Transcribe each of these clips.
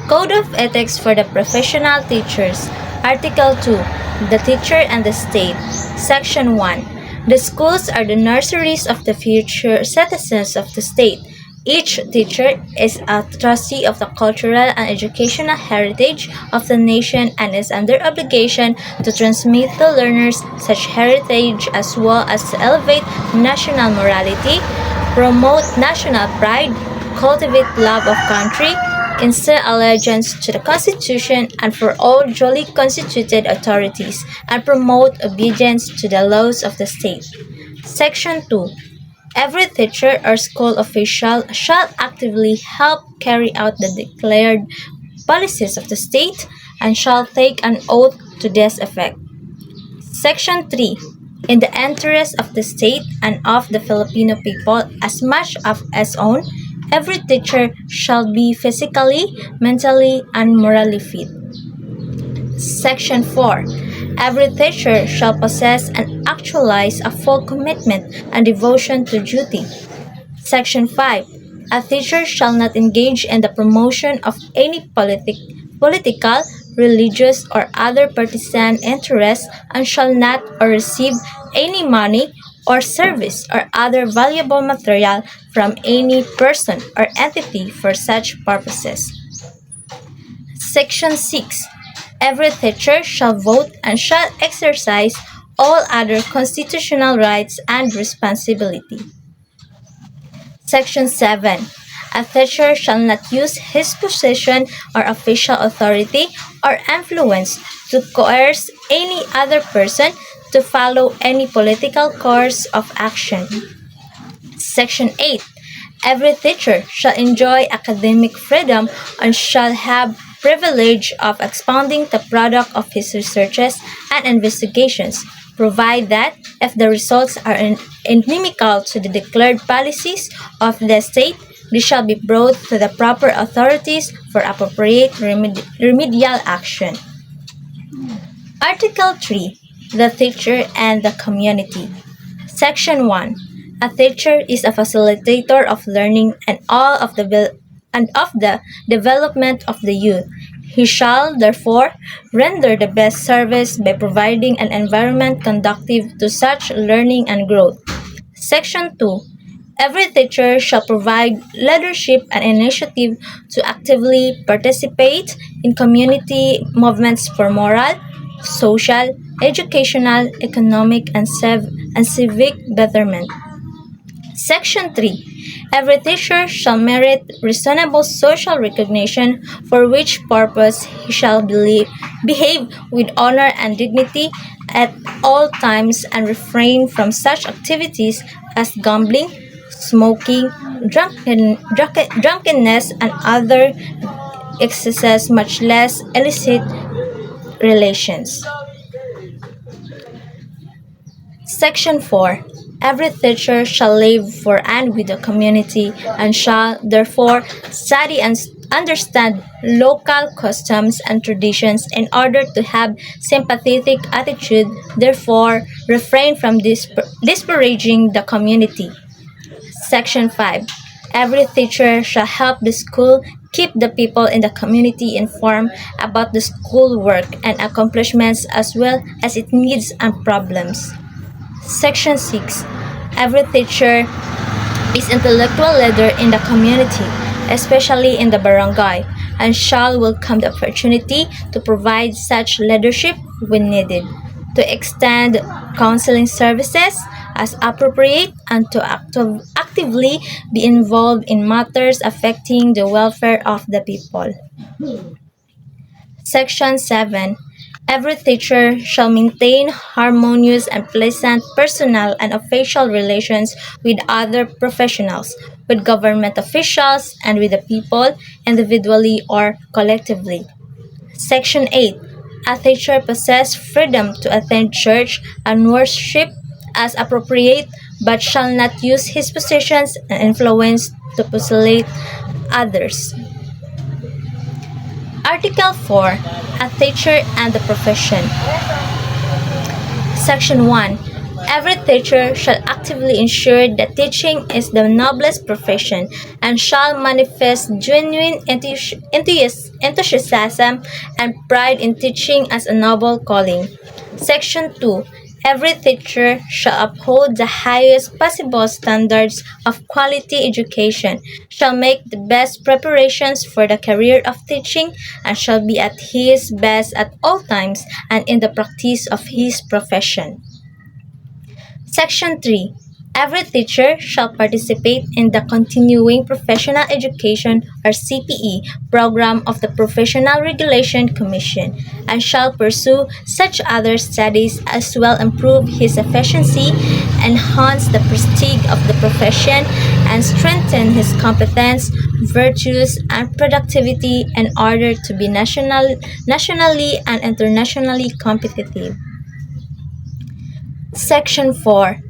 Code of Ethics for the Professional Teachers. Article 2. The Teacher and the State. Section 1. The schools are the nurseries of the future citizens of the state. Each teacher is a trustee of the cultural and educational heritage of the nation and is under obligation to transmit to learners such heritage as well as to elevate national morality, promote national pride, cultivate love of country, instill allegiance to the Constitution and for all duly constituted authorities, and promote obedience to the laws of the state. Section 2. Every teacher or school official shall actively help carry out the declared policies of the state and shall take an oath to this effect. Section 3. In the interest of the state and of the Filipino people as much as its own, every teacher shall be physically, mentally, and morally fit. Section 4. Every teacher shall possess and actualize a full commitment and devotion to duty. Section 5. A teacher shall not engage in the promotion of any political, religious, or other partisan interests and shall not or receive any money or service or other valuable material from any person or entity for such purposes. Section 6. Every teacher shall vote and shall exercise all other constitutional rights and responsibility. Section 7. A teacher shall not use his position or official authority or influence to coerce any other person to follow any political course of action. Section 8. Every teacher shall enjoy academic freedom and shall have privilege of expounding the product of his researches and investigations, provided that if the results are inimical to the declared policies of the state, they shall be brought to the proper authorities for appropriate remedial action. Article 3. The Teacher and the Community. Section 1. A teacher is a facilitator of learning and of the development of the youth. He shall, therefore, render the best service by providing an environment conducive to such learning and growth. Section 2. Every teacher shall provide leadership and initiative to actively participate in community movements for moral, social, educational, economic, and civic betterment. Section 3. Every teacher shall merit reasonable social recognition, for which purpose he shall behave with honor and dignity at all times and refrain from such activities as gambling, smoking, drunkenness, and other excesses, much less illicit relations. Section 4. Every teacher shall live for and with the community and shall, therefore, study and understand local customs and traditions in order to have sympathetic attitude, therefore, refrain from disparaging the community. Section 5. Every teacher shall help the school keep the people in the community informed about the school work and accomplishments as well as its needs and problems. Section 6. Every teacher is intellectual leader in the community, especially in the barangay, and shall welcome the opportunity to provide such leadership when needed, to extend counseling services as appropriate, and to actively be involved in matters affecting the welfare of the people. Section 7. Every teacher shall maintain harmonious and pleasant personal and official relations with other professionals, with government officials, and with the people, individually or collectively. Section 8. A teacher possesses freedom to attend church and worship as appropriate, but shall not use his positions and influence to persuade others. Article 4. A teacher and the profession. Section 1. Every teacher shall actively ensure that teaching is the noblest profession and shall manifest genuine enthusiasm and pride in teaching as a noble calling. Section 2. Every teacher shall uphold the highest possible standards of quality education, shall make the best preparations for the career of teaching, and shall be at his best at all times and in the practice of his profession. Section 3. Every teacher shall participate in the Continuing Professional Education or CPE program of the Professional Regulation Commission and shall pursue such other studies as will improve his efficiency, enhance the prestige of the profession, and strengthen his competence, virtues, and productivity in order to be nationally and internationally competitive. Section 4.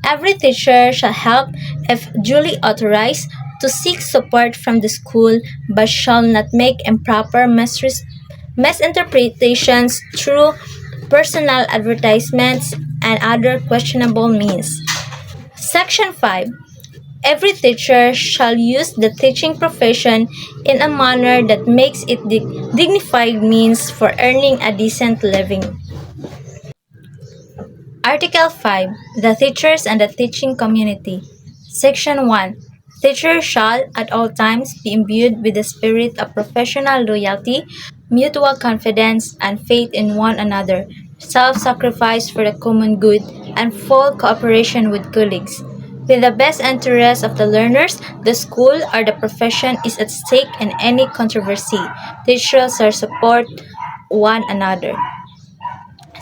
Every teacher shall help, if duly authorized, to seek support from the school, but shall not make improper misinterpretations through personal advertisements and other questionable means. Section 5. Every teacher shall use the teaching profession in a manner that makes it dignified means for earning a decent living. Article 5. The Teachers and the Teaching Community. Section 1. Teachers shall at all times be imbued with the spirit of professional loyalty, mutual confidence, and faith in one another, self-sacrifice for the common good, and full cooperation with colleagues. With the best interests of the learners, the school, or the profession is at stake in any controversy. Teachers shall support one another.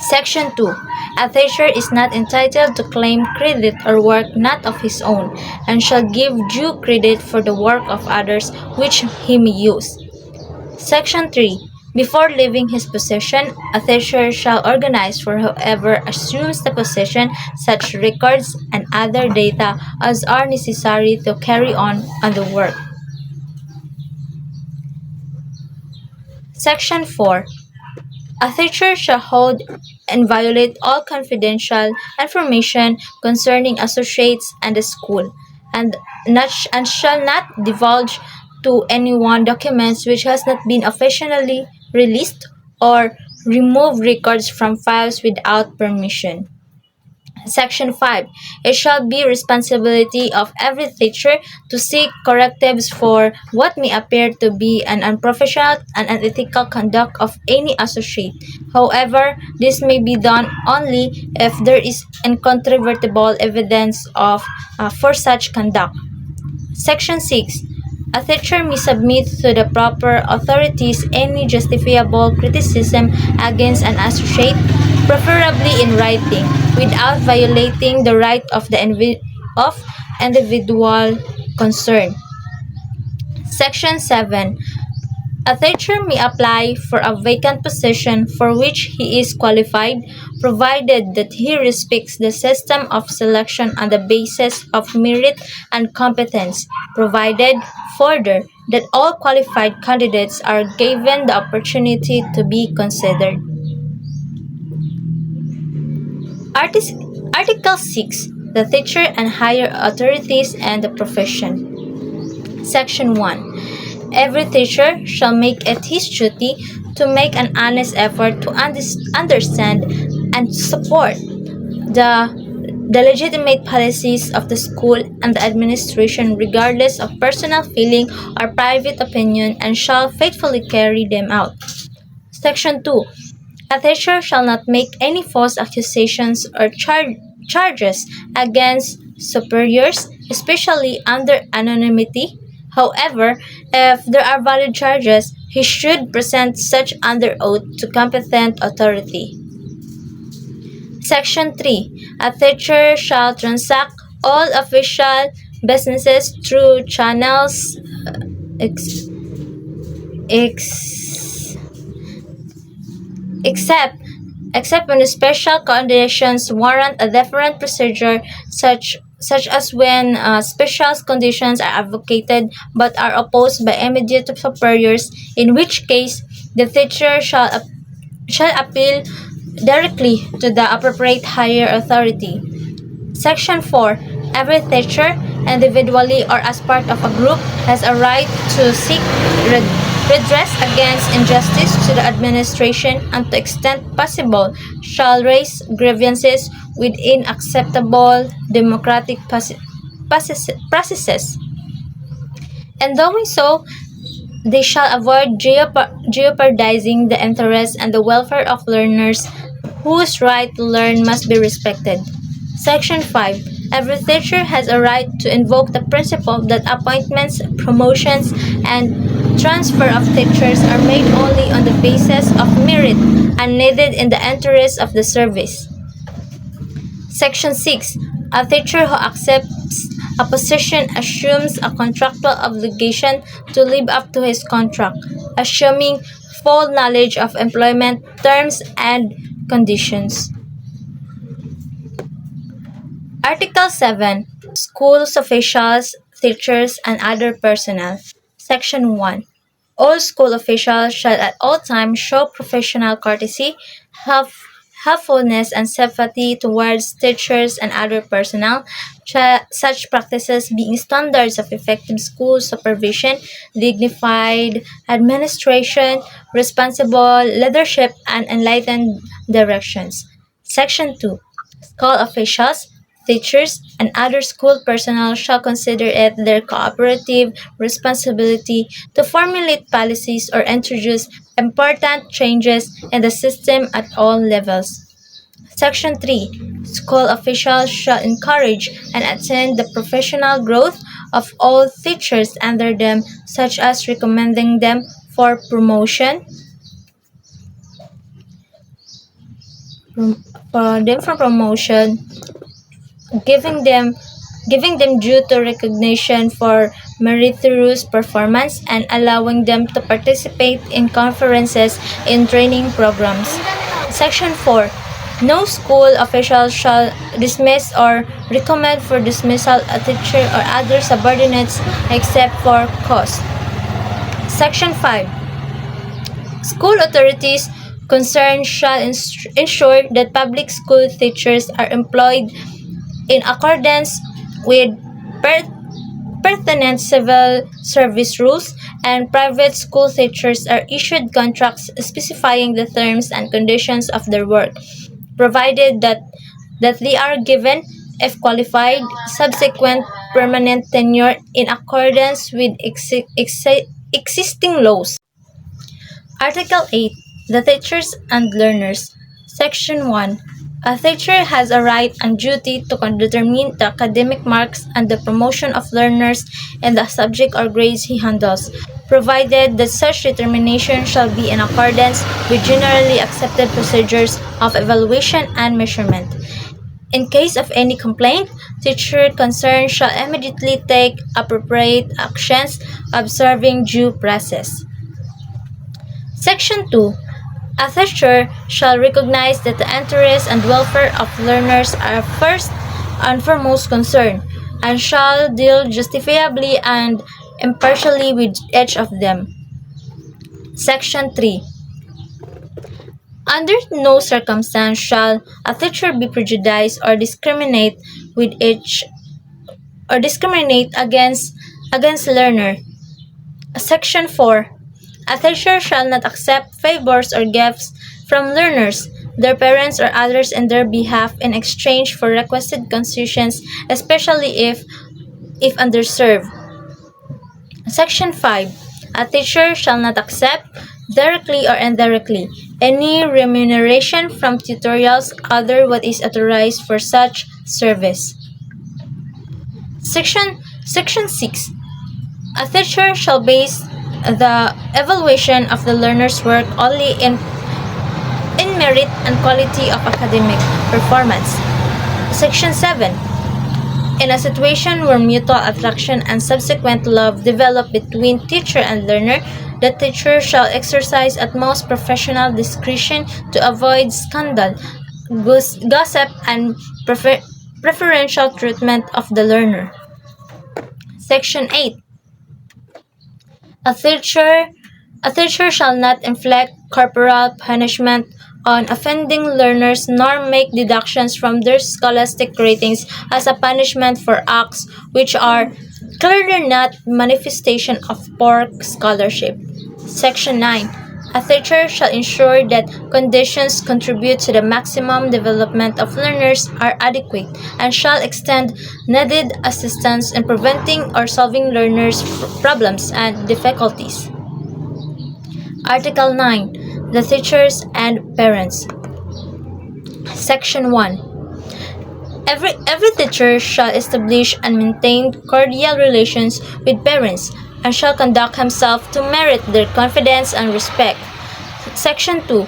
Section 2. A teacher is not entitled to claim credit or work not of his own, and shall give due credit for the work of others which he may use. Section 3. Before leaving his position, a teacher shall organize for whoever assumes the position such records and other data as are necessary to carry on the work. Section 4. A teacher shall hold inviolate all confidential information concerning associates and the school, and shall not divulge to anyone documents which has not been officially released or remove records from files without permission. Section 5. It shall be responsibility of every teacher to seek correctives for what may appear to be an unprofessional and unethical conduct of any associate. However, this may be done only if there is incontrovertible evidence for such conduct. Section 6. A teacher may submit to the proper authorities any justifiable criticism against an associate, preferably in writing, without violating the right of the individual concerned. Section 7. A teacher may apply for a vacant position for which he is qualified, provided that he respects the system of selection on the basis of merit and competence, provided, further, that all qualified candidates are given the opportunity to be considered. Article 6. The teacher and higher authorities and the profession. Section 1. Every teacher shall make it his duty to make an honest effort to understand and support the legitimate policies of the school and the administration regardless of personal feeling or private opinion, and shall faithfully carry them out. Section 2. A teacher shall not make any false accusations or charges against superiors, especially under anonymity. However, if there are valid charges, he should present such under oath to competent authority. Section 3. A teacher shall transact all official businesses through channels except when special conditions warrant a different procedure, such as when special conditions are advocated but are opposed by immediate superiors, in which case the teacher shall appeal directly to the appropriate higher authority. Section 4. Every teacher, individually or as part of a group, has a right to seek redress against injustice to the administration and to the extent possible shall raise grievances within acceptable democratic processes. In doing so, they shall avoid jeopardizing the interests and the welfare of learners whose right to learn must be respected. Section 5. Every teacher has a right to invoke the principle that appointments, promotions, and transfer of teachers are made only on the basis of merit and needed in the interest of the service. Section 6. A teacher who accepts a position assumes a contractual obligation to live up to his contract, assuming full knowledge of employment terms and conditions. Article 7. Schools officials, teachers, and other personnel. Section 1. All school officials shall at all times show professional courtesy, helpfulness, and sympathy towards teachers and other personnel, such practices being standards of effective school supervision, dignified administration, responsible leadership, and enlightened directions. Section 2. School officials, teachers, and other school personnel shall consider it their cooperative responsibility to formulate policies or introduce important changes in the system at all levels. Section 3. School officials shall encourage and attend the professional growth of all teachers under them, such as recommending them for promotion, for promotion, giving them giving them due to recognition for meritorious performance, and allowing them to participate in conferences and training programs. Section 4. No school official shall dismiss or recommend for dismissal a teacher or other subordinates except for cause. Section 5. School authorities concerned shall ensure that public school teachers are employed in accordance with pertinent civil service rules, and private school teachers are issued contracts specifying the terms and conditions of their work, provided that they are given, if qualified, subsequent permanent tenure in accordance with existing laws. Article 8. The Teachers and Learners. Section 1. A teacher has a right and duty to determine the academic marks and the promotion of learners in the subject or grades he handles, provided that such determination shall be in accordance with generally accepted procedures of evaluation and measurement. In case of any complaint, teacher concerned shall immediately take appropriate actions, observing due process. Section 2. A teacher shall recognize that the interests and welfare of learners are first and foremost concern, and shall deal justifiably and impartially with each of them. Section 3. Under no circumstance shall a teacher be prejudiced or discriminate against learner. Section 4. A teacher shall not accept favors or gifts from learners, their parents, or others in their behalf in exchange for requested concessions, especially if underserved. Section 5. A teacher shall not accept, directly or indirectly, any remuneration from tutorials other what is authorized for such service. Section 6. A teacher shall base the evaluation of the learner's work only in merit and quality of academic performance. Section 7. In a situation where mutual attraction and subsequent love develop between teacher and learner, the teacher shall exercise utmost professional discretion to avoid scandal, gossip, and preferential treatment of the learner. Section 8. A teacher shall not inflict corporal punishment on offending learners nor make deductions from their scholastic ratings as a punishment for acts which are clearly not manifestation of poor scholarship. Section 9. A teacher shall ensure that conditions contribute to the maximum development of learners are adequate and shall extend needed assistance in preventing or solving learners' problems and difficulties. Article 9. The teachers and parents. Section 1. Every teacher shall establish and maintain cordial relations with parents and shall conduct himself to merit their confidence and respect. Section 2.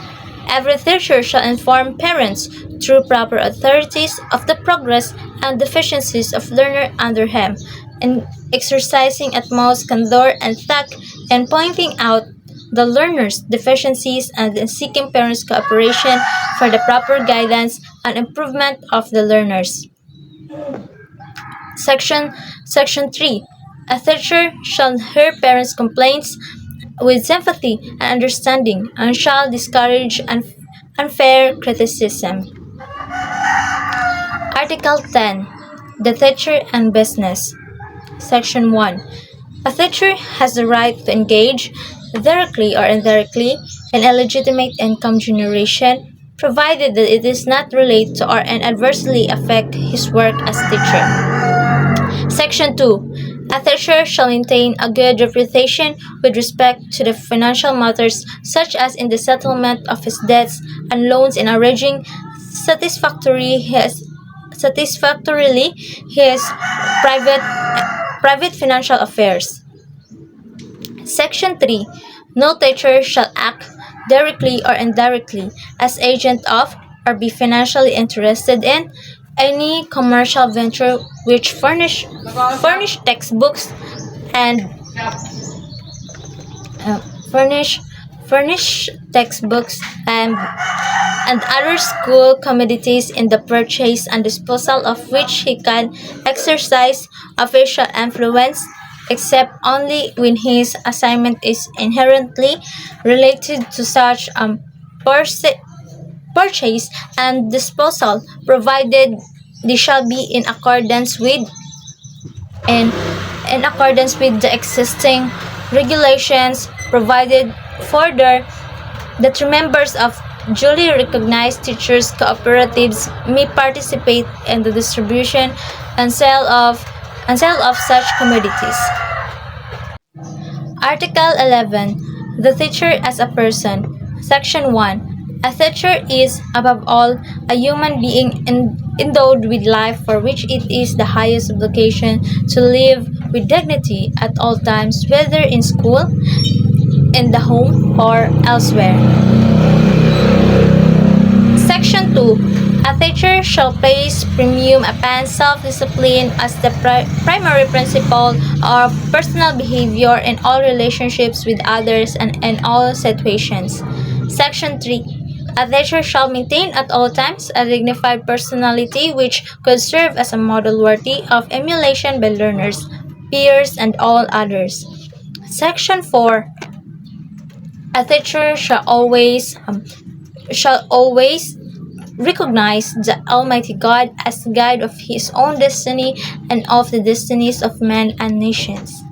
Every teacher shall inform parents through proper authorities of the progress and deficiencies of learner under him, and exercising utmost candor and tact in pointing out the learner's deficiencies and in seeking parents' cooperation for the proper guidance and improvement of the learners. Section 3. A teacher shall hear parents' complaints with sympathy and understanding and shall discourage unfair criticism. Article 10. The teacher and business. Section 1. A teacher has the right to engage, directly or indirectly, in illegitimate income generation, provided that it is not related to or adversely affect his work as teacher. Section 2. A teacher shall maintain a good reputation with respect to the financial matters, such as in the settlement of his debts and loans in arranging satisfactorily his private financial affairs. Section 3. No teacher shall act directly or indirectly as agent of or be financially interested in any commercial venture which furnish textbooks and uh, furnish furnish textbooks and other school commodities in the purchase and disposal of which he can exercise official influence, except only when his assignment is inherently related to such purchase and disposal, provided they shall be in, in accordance with the existing regulations, provided further that members of duly recognized teachers cooperatives may participate in the distribution and sale of such commodities. Article 11. The teacher as a person. Section 1. A teacher is, above all, a human being endowed with life for which it is the highest obligation to live with dignity at all times, whether in school, in the home, or elsewhere. Section 2. A teacher shall place premium upon self-discipline as the primary principle of personal behavior in all relationships with others and in all situations. Section 3. A teacher shall maintain at all times a dignified personality which could serve as a model worthy of emulation by learners, peers, and all others. Section 4. A teacher shall always recognize the Almighty God as the guide of his own destiny and of the destinies of men and nations.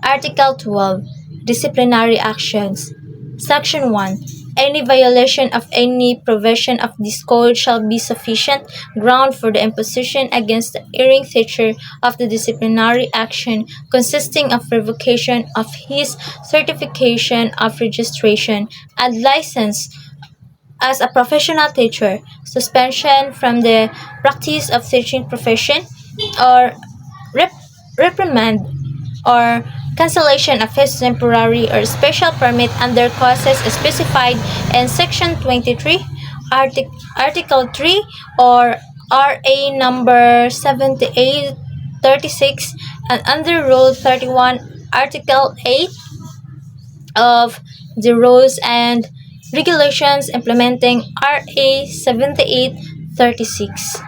Article 12. Disciplinary actions. Section 1. Any violation of any provision of this code shall be sufficient ground for the imposition against the erring teacher of the disciplinary action, consisting of revocation of his certification of registration and license as a professional teacher, suspension from the practice of teaching profession, or reprimand or cancellation of his temporary or special permit under causes specified in Section 23, Article 3, or RA number 7836, and under Rule 31, Article 8 of the Rules and Regulations implementing RA 7836.